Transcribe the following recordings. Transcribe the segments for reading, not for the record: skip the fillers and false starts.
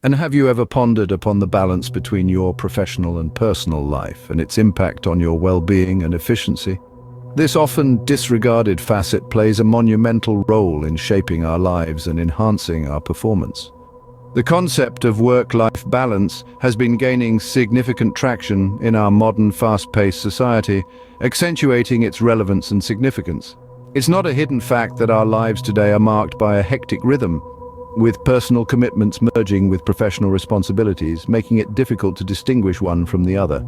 And have you ever pondered upon the balance between your professional and personal life and its impact on your well-being and efficiency? This often disregarded facet plays a monumental role in shaping our lives and enhancing our performance. The concept of work-life balance has been gaining significant traction in our modern, fast-paced society, accentuating its relevance and significance. It's not a hidden fact that our lives today are marked by a hectic rhythm, with personal commitments merging with professional responsibilities, making it difficult to distinguish one from the other.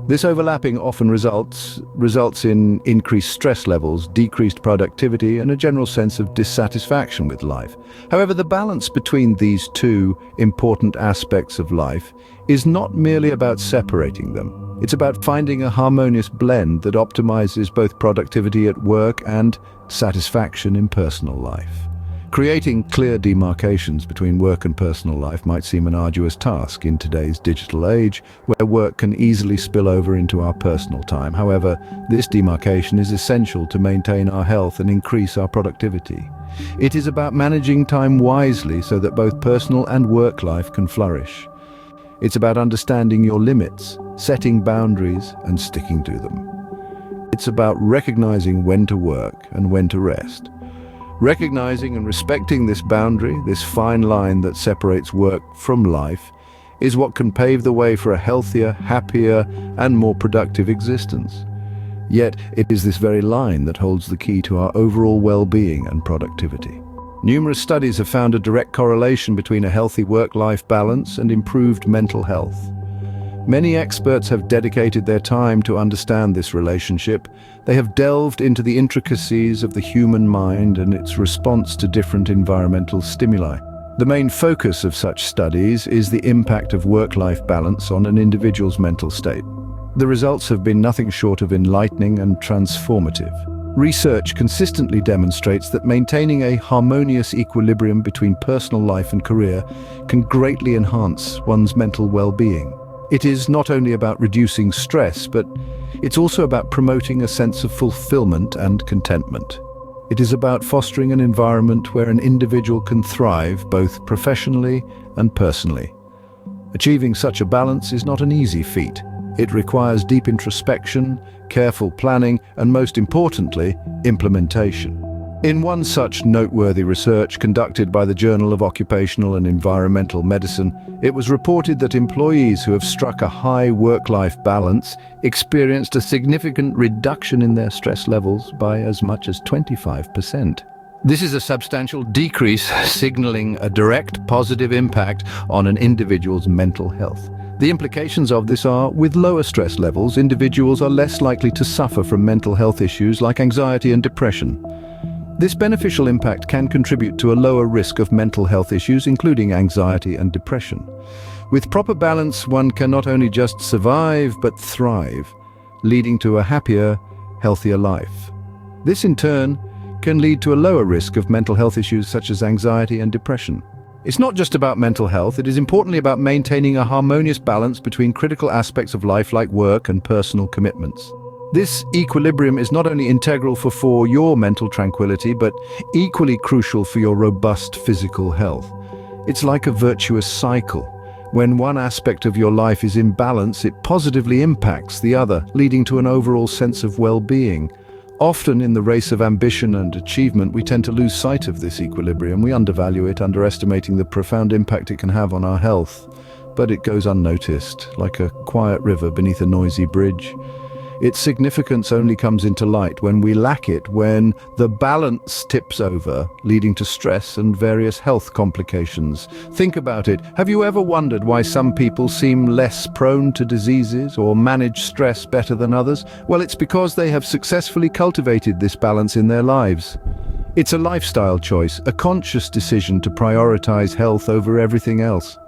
This overlapping often results in increased stress levels, decreased productivity, and a general sense of dissatisfaction with life. However, the balance between these two important aspects of life is not merely about separating them. It's about finding a harmonious blend that optimizes both productivity at work and satisfaction in personal life. Creating clear demarcations between work and personal life might seem an arduous task in today's digital age, where work can easily spill over into our personal time. However, this demarcation is essential to maintain our health and increase our productivity. It is about managing time wisely so that both personal and work life can flourish. It's about understanding your limits, setting boundaries, and sticking to them. It's about recognizing when to work and when to rest. Recognizing and respecting this boundary, this fine line that separates work from life, is what can pave the way for a healthier, happier, and more productive existence. Yet, it is this very line that holds the key to our overall well-being and productivity. Numerous studies have found a direct correlation between a healthy work-life balance and improved mental health. Many experts have dedicated their time to understand this relationship. They have delved into the intricacies of the human mind and its response to different environmental stimuli. The main focus of such studies is the impact of work-life balance on an individual's mental state. The results have been nothing short of enlightening and transformative. Research consistently demonstrates that maintaining a harmonious equilibrium between personal life and career can greatly enhance one's mental well-being. It is not only about reducing stress, but it's also about promoting a sense of fulfillment and contentment. It is about fostering an environment where an individual can thrive both professionally and personally. Achieving such a balance is not an easy feat. It requires deep introspection, careful planning, and most importantly, implementation. In one such noteworthy research conducted by the Journal of Occupational and Environmental Medicine, it was reported that employees who have struck a high work-life balance experienced a significant reduction in their stress levels by as much as 25%. This is a substantial decrease, signaling a direct positive impact on an individual's mental health. The implications of this are, with lower stress levels, individuals are less likely to suffer from mental health issues like anxiety and depression. This beneficial impact can contribute to a lower risk of mental health issues, including anxiety and depression. With proper balance, one can not only just survive, but thrive, leading to a happier, healthier life. This, in turn, can lead to a lower risk of mental health issues such as anxiety and depression. It's not just about mental health, it is importantly about maintaining a harmonious balance between critical aspects of life like work and personal commitments. This equilibrium is not only integral for your mental tranquility, but equally crucial for your robust physical health. It's like a virtuous cycle. When one aspect of your life is in balance, it positively impacts the other, leading to an overall sense of well-being. Often in the race of ambition and achievement, we tend to lose sight of this equilibrium. We undervalue it, underestimating the profound impact it can have on our health. But it goes unnoticed, like a quiet river beneath a noisy bridge. Its significance only comes into light when we lack it, when the balance tips over, leading to stress and various health complications. Think about it. Have you ever wondered why some people seem less prone to diseases or manage stress better than others? Well, it's because they have successfully cultivated this balance in their lives. It's a lifestyle choice, a conscious decision to prioritize health over everything else.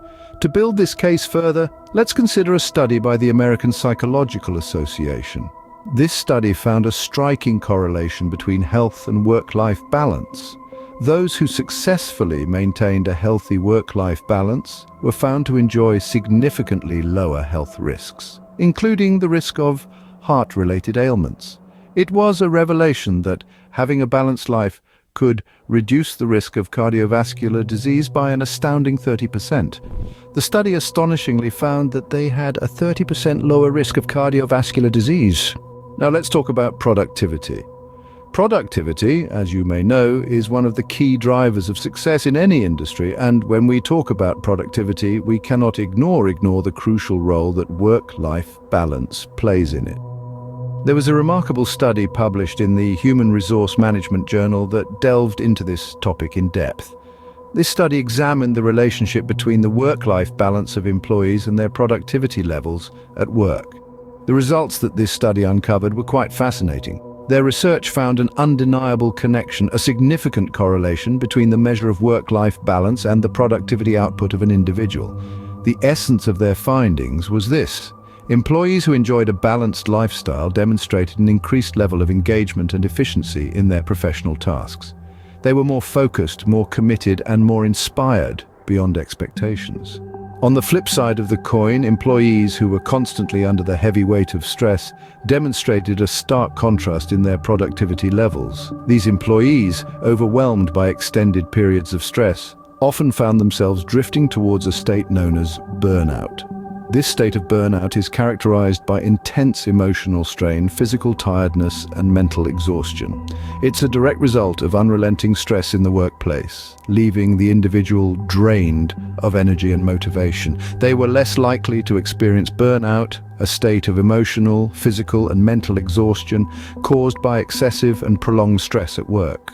To build this case further, let's consider a study by the American Psychological Association. This study found a striking correlation between health and work-life balance. Those who successfully maintained a healthy work-life balance were found to enjoy significantly lower health risks, including the risk of heart-related ailments. It was a revelation that having a balanced life could reduce the risk of cardiovascular disease by an astounding 30%. The study astonishingly found that they had a 30% lower risk of cardiovascular disease. Now let's talk about productivity. Productivity, as you may know, is one of the key drivers of success in any industry, and when we talk about productivity, we cannot ignore the crucial role that work-life balance plays in it. There was a remarkable study published in the Human Resource Management Journal that delved into this topic in depth. This study examined the relationship between the work-life balance of employees and their productivity levels at work. The results that this study uncovered were quite fascinating. Their research found an undeniable connection, a significant correlation between the measure of work-life balance and the productivity output of an individual. The essence of their findings was this: employees who enjoyed a balanced lifestyle demonstrated an increased level of engagement and efficiency in their professional tasks. They were more focused, more committed, and more inspired beyond expectations. On the flip side of the coin, employees who were constantly under the heavy weight of stress demonstrated a stark contrast in their productivity levels. These employees, overwhelmed by extended periods of stress, often found themselves drifting towards a state known as burnout. This state of burnout is characterized by intense emotional strain, physical tiredness, and mental exhaustion. It's a direct result of unrelenting stress in the workplace, leaving the individual drained of energy and motivation. They were less likely to experience burnout, a state of emotional, physical, and mental exhaustion caused by excessive and prolonged stress at work.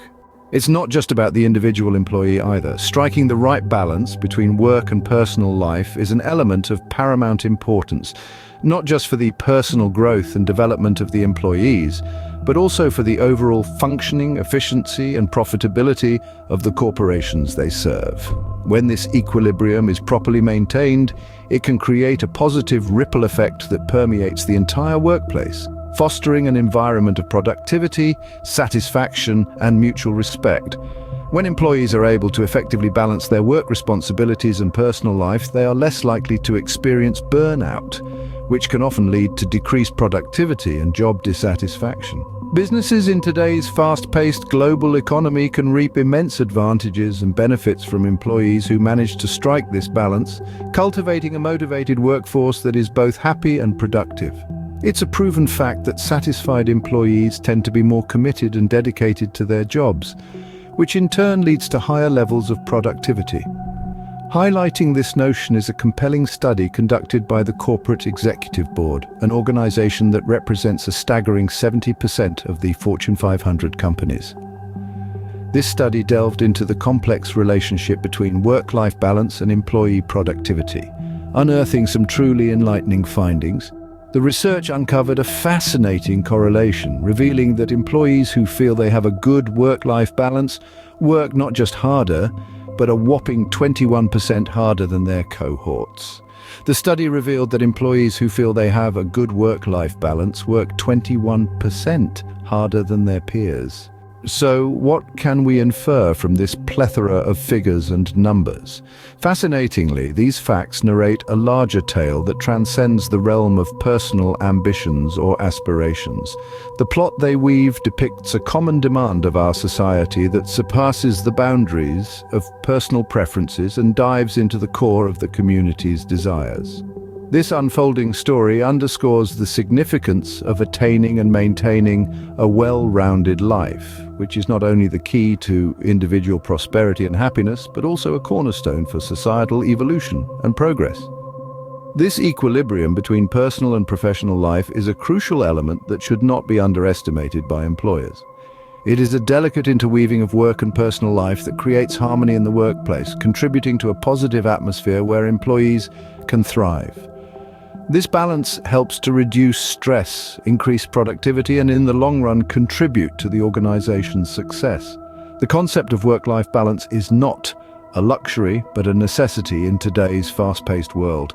It's not just about the individual employee either. Striking the right balance between work and personal life is an element of paramount importance, not just for the personal growth and development of the employees, but also for the overall functioning, efficiency, and profitability of the corporations they serve. When this equilibrium is properly maintained, it can create a positive ripple effect that permeates the entire workplace, fostering an environment of productivity, satisfaction, and mutual respect. When employees are able to effectively balance their work responsibilities and personal life, they are less likely to experience burnout, which can often lead to decreased productivity and job dissatisfaction. Businesses in today's fast-paced global economy can reap immense advantages and benefits from employees who manage to strike this balance, cultivating a motivated workforce that is both happy and productive. It's a proven fact that satisfied employees tend to be more committed and dedicated to their jobs, which in turn leads to higher levels of productivity. Highlighting this notion is a compelling study conducted by the Corporate Executive Board, an organization that represents a staggering 70% of the Fortune 500 companies. This study delved into the complex relationship between work-life balance and employee productivity, unearthing some truly enlightening findings. The research uncovered a fascinating correlation, revealing that employees who feel they have a good work-life balance work not just harder, but a whopping 21% harder than their cohorts. The study revealed that employees who feel they have a good work-life balance work 21% harder than their peers. So what can we infer from this plethora of figures and numbers? Fascinatingly, these facts narrate a larger tale that transcends the realm of personal ambitions or aspirations. The plot they weave depicts a common demand of our society that surpasses the boundaries of personal preferences and dives into the core of the community's desires. This unfolding story underscores the significance of attaining and maintaining a well-rounded life, which is not only the key to individual prosperity and happiness, but also a cornerstone for societal evolution and progress. This equilibrium between personal and professional life is a crucial element that should not be underestimated by employers. It is a delicate interweaving of work and personal life that creates harmony in the workplace, contributing to a positive atmosphere where employees can thrive. This balance helps to reduce stress, increase productivity, and in the long run contribute to the organization's success. The concept of work-life balance is not a luxury, but a necessity in today's fast-paced world.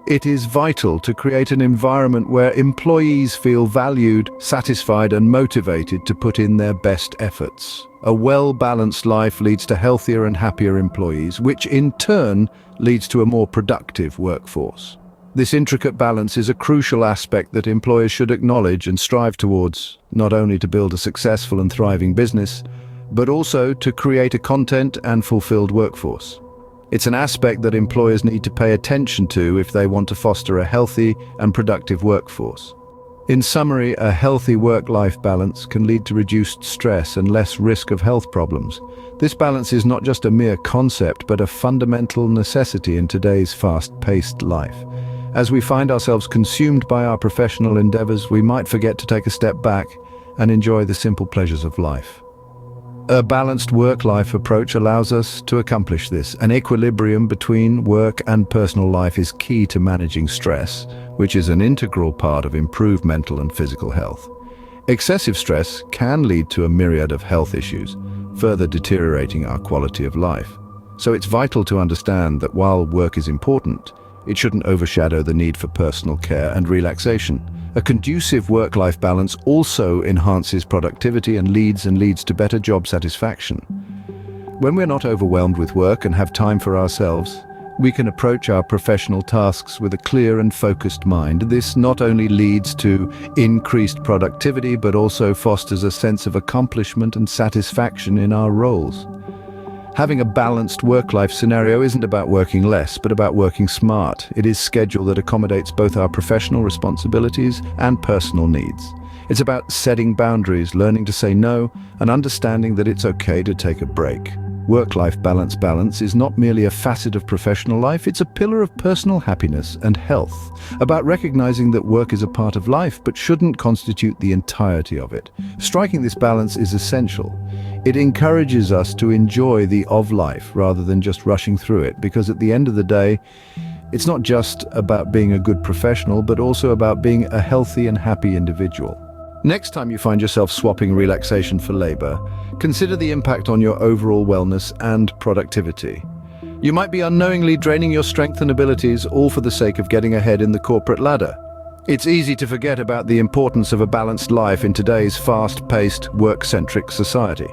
It is vital to create an environment where employees feel valued, satisfied, and motivated to put in their best efforts. A well-balanced life leads to healthier and happier employees, which in turn leads to a more productive workforce. This intricate balance is a crucial aspect that employers should acknowledge and strive towards, not only to build a successful and thriving business, but also to create a content and fulfilled workforce. It's an aspect that employers need to pay attention to if they want to foster a healthy and productive workforce. In summary, a healthy work-life balance can lead to reduced stress and less risk of health problems. This balance is not just a mere concept, but a fundamental necessity in today's fast-paced life. As we find ourselves consumed by our professional endeavors, we might forget to take a step back and enjoy the simple pleasures of life. A balanced work-life approach allows us to accomplish this. An equilibrium between work and personal life is key to managing stress, which is an integral part of improved mental and physical health. Excessive stress can lead to a myriad of health issues, further deteriorating our quality of life. So it's vital to understand that while work is important, it shouldn't overshadow the need for personal care and relaxation. A conducive work-life balance also enhances productivity and leads to better job satisfaction. When we're not overwhelmed with work and have time for ourselves, we can approach our professional tasks with a clear and focused mind. This not only leads to increased productivity, but also fosters a sense of accomplishment and satisfaction in our roles. Having a balanced work-life scenario isn't about working less, but about working smart. It is a schedule that accommodates both our professional responsibilities and personal needs. It's about setting boundaries, learning to say no, and understanding that it's okay to take a break. Work-life balance is not merely a facet of professional life, it's a pillar of personal happiness and health, about recognizing that work is a part of life but shouldn't constitute the entirety of it. Striking this balance is essential. It encourages us to enjoy the of life rather than just rushing through it, because at the end of the day, it's not just about being a good professional, but also about being a healthy and happy individual. Next time you find yourself swapping relaxation for labor, consider the impact on your overall wellness and productivity. You might be unknowingly draining your strength and abilities, all for the sake of getting ahead in the corporate ladder. It's easy to forget about the importance of a balanced life in today's fast-paced, work-centric society.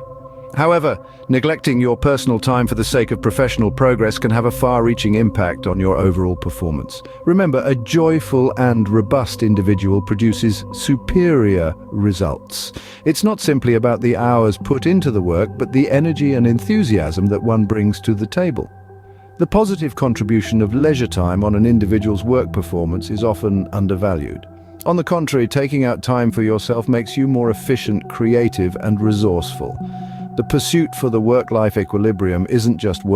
However, neglecting your personal time for the sake of professional progress can have a far-reaching impact on your overall performance. Remember, a joyful and robust individual produces superior results. It's not simply about the hours put into the work, but the energy and enthusiasm that one brings to the table. The positive contribution of leisure time on an individual's work performance is often undervalued. On the contrary, taking out time for yourself makes you more efficient, creative, and resourceful. The pursuit for the work-life equilibrium isn't just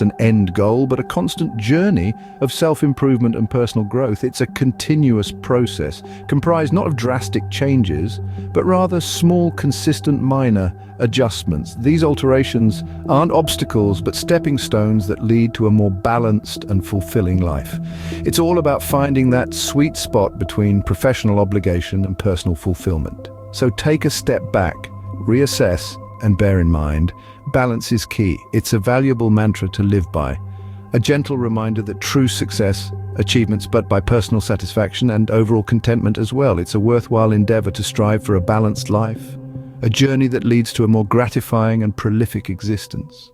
an end goal, but a constant journey of self-improvement and personal growth. It's a continuous process, comprised not of drastic changes, but rather small, consistent, minor adjustments. These alterations aren't obstacles, but stepping stones that lead to a more balanced and fulfilling life. It's all about finding that sweet spot between professional obligation and personal fulfillment. So take a step back, reassess, and bear in mind, balance is key. It's a valuable mantra to live by. A gentle reminder that true success, achievements but by personal satisfaction and overall contentment as well. It's a worthwhile endeavor to strive for a balanced life, a journey that leads to a more gratifying and prolific existence.